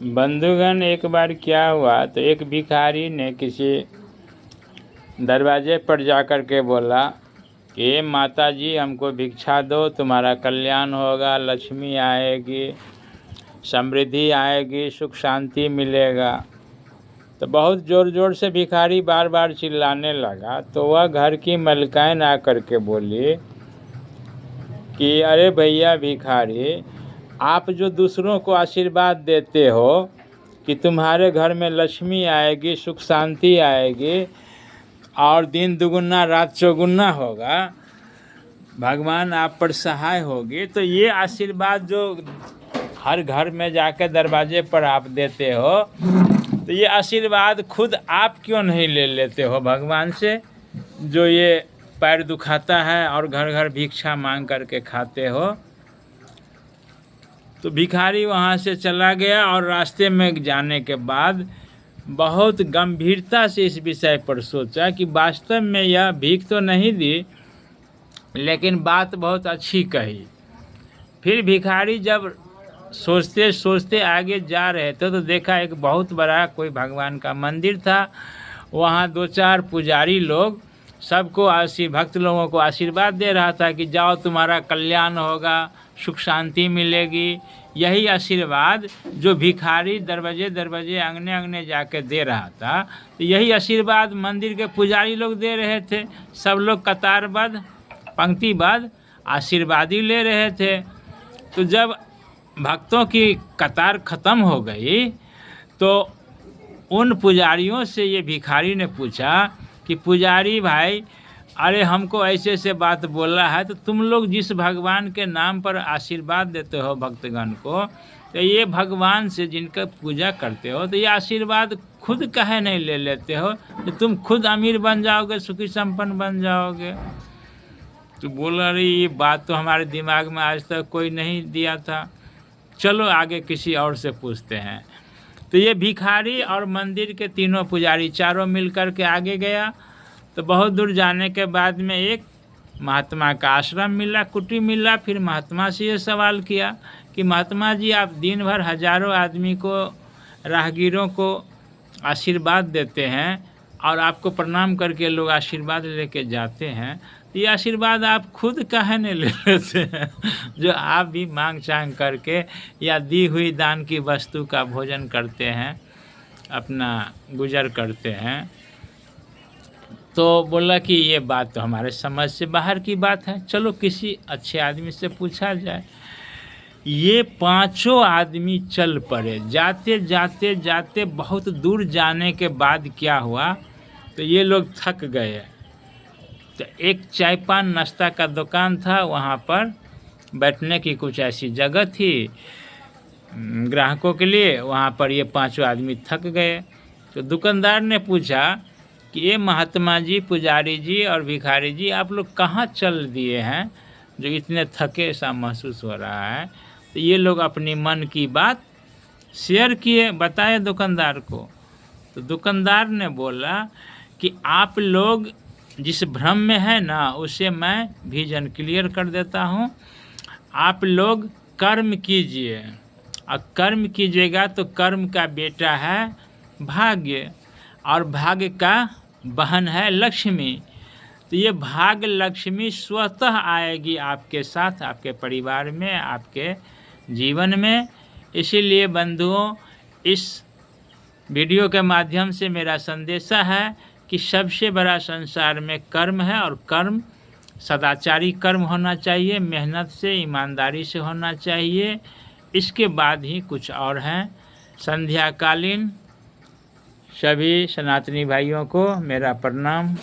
बंधुगण, एक बार क्या हुआ तो एक भिखारी ने किसी दरवाजे पर जाकर के बोला कि माता जी हमको भिक्षा दो, तुम्हारा कल्याण होगा, लक्ष्मी आएगी, समृद्धि आएगी, सुख शांति मिलेगा। तो बहुत ज़ोर ज़ोर से भिखारी बार बार चिल्लाने लगा। तो वह घर की मलकाइन आकर के बोली कि अरे भैया भिखारी, आप जो दूसरों को आशीर्वाद देते हो कि तुम्हारे घर में लक्ष्मी आएगी, सुख शांति आएगी और दिन दुगुना रात चौगुना होगा, भगवान आप पर सहाय होगी, तो ये आशीर्वाद जो हर घर में जाकर दरवाजे पर आप देते हो, तो ये आशीर्वाद खुद आप क्यों नहीं ले लेते हो भगवान से, जो ये पैर दुखाता है और घर घर भिक्षा मांग करके खाते हो। तो भिखारी वहाँ से चला गया और रास्ते में जाने के बाद बहुत गंभीरता से इस विषय पर सोचा कि वास्तव में यह भीख तो नहीं दी, लेकिन बात बहुत अच्छी कही। फिर भिखारी जब सोचते सोचते आगे जा रहे थे तो देखा एक बहुत बड़ा कोई भगवान का मंदिर था। वहाँ दो चार पुजारी लोग सबको भक्त लोगों को आशीर्वाद दे रहा था कि जाओ तुम्हारा कल्याण होगा, सुख शांति मिलेगी। यही आशीर्वाद जो भिखारी दरवाजे दरवाजे अंगने अंगने जाके दे रहा था, तो यही आशीर्वाद मंदिर के पुजारी लोग दे रहे थे। सब लोग कतारबद्ध पंक्तिबद्ध आशीर्वादी ले रहे थे। तो जब भक्तों की कतार ख़त्म हो गई तो उन पुजारियों से ये भिखारी ने पूछा कि पुजारी भाई, अरे हमको ऐसे से बात बोला है, तो तुम लोग जिस भगवान के नाम पर आशीर्वाद देते हो भक्तगण को, तो ये भगवान से जिनका पूजा करते हो, तो ये आशीर्वाद खुद काहे नहीं ले लेते हो, तो तुम खुद अमीर बन जाओगे, सुखी संपन्न बन जाओगे। तो बोला अरे ये बात तो हमारे दिमाग में आज तक कोई नहीं दिया था, चलो आगे किसी और से पूछते हैं। तो ये भिखारी और मंदिर के तीनों पुजारी चारों मिलकर के आगे गया। तो बहुत दूर जाने के बाद में एक महात्मा का आश्रम मिला, कुटी मिला। फिर महात्मा से ये सवाल किया कि महात्मा जी, आप दिन भर हजारों आदमी को, राहगीरों को आशीर्वाद देते हैं और आपको प्रणाम करके लोग आशीर्वाद लेके जाते हैं, तो ये आशीर्वाद आप खुद काहे नहीं ले लेते हैं, जो आप भी मांग चांग करके या दी हुई दान की वस्तु का भोजन करते हैं, अपना गुजर करते हैं। तो बोला कि ये बात तो हमारे समझ से बाहर की बात है, चलो किसी अच्छे आदमी से पूछा जाए। ये पांचों आदमी चल पड़े। जाते जाते जाते बहुत दूर जाने के बाद क्या हुआ, तो ये लोग थक गए। तो एक चाय पान नाश्ता का दुकान था, वहाँ पर बैठने की कुछ ऐसी जगह थी ग्राहकों के लिए। वहाँ पर ये पांचों आदमी थक गए। तो दुकानदार ने पूछा कि ये महात्मा जी, पुजारी जी और भिखारी जी, आप लोग कहाँ चल दिए हैं जो इतने थके सा महसूस हो रहा है। तो ये लोग अपनी मन की बात शेयर किए, बताए दुकानदार को। तो दुकानदार ने बोला कि आप लोग जिस भ्रम में है ना, उसे मैं विजन क्लियर कर देता हूँ। आप लोग कर्म कीजिए, और कर्म कीजिएगा तो कर्म का बेटा है भाग्य, और भाग्य का बहन है लक्ष्मी। तो ये भाग्य लक्ष्मी स्वतः आएगी आपके साथ, आपके परिवार में, आपके जीवन में। इसीलिए बंधुओं, इस वीडियो के माध्यम से मेरा संदेशा है कि सबसे बड़ा संसार में कर्म है, और कर्म सदाचारी कर्म होना चाहिए, मेहनत से, ईमानदारी से होना चाहिए। इसके बाद ही कुछ और हैं। संध्याकालीन सभी सनातनी भाइयों को मेरा प्रणाम।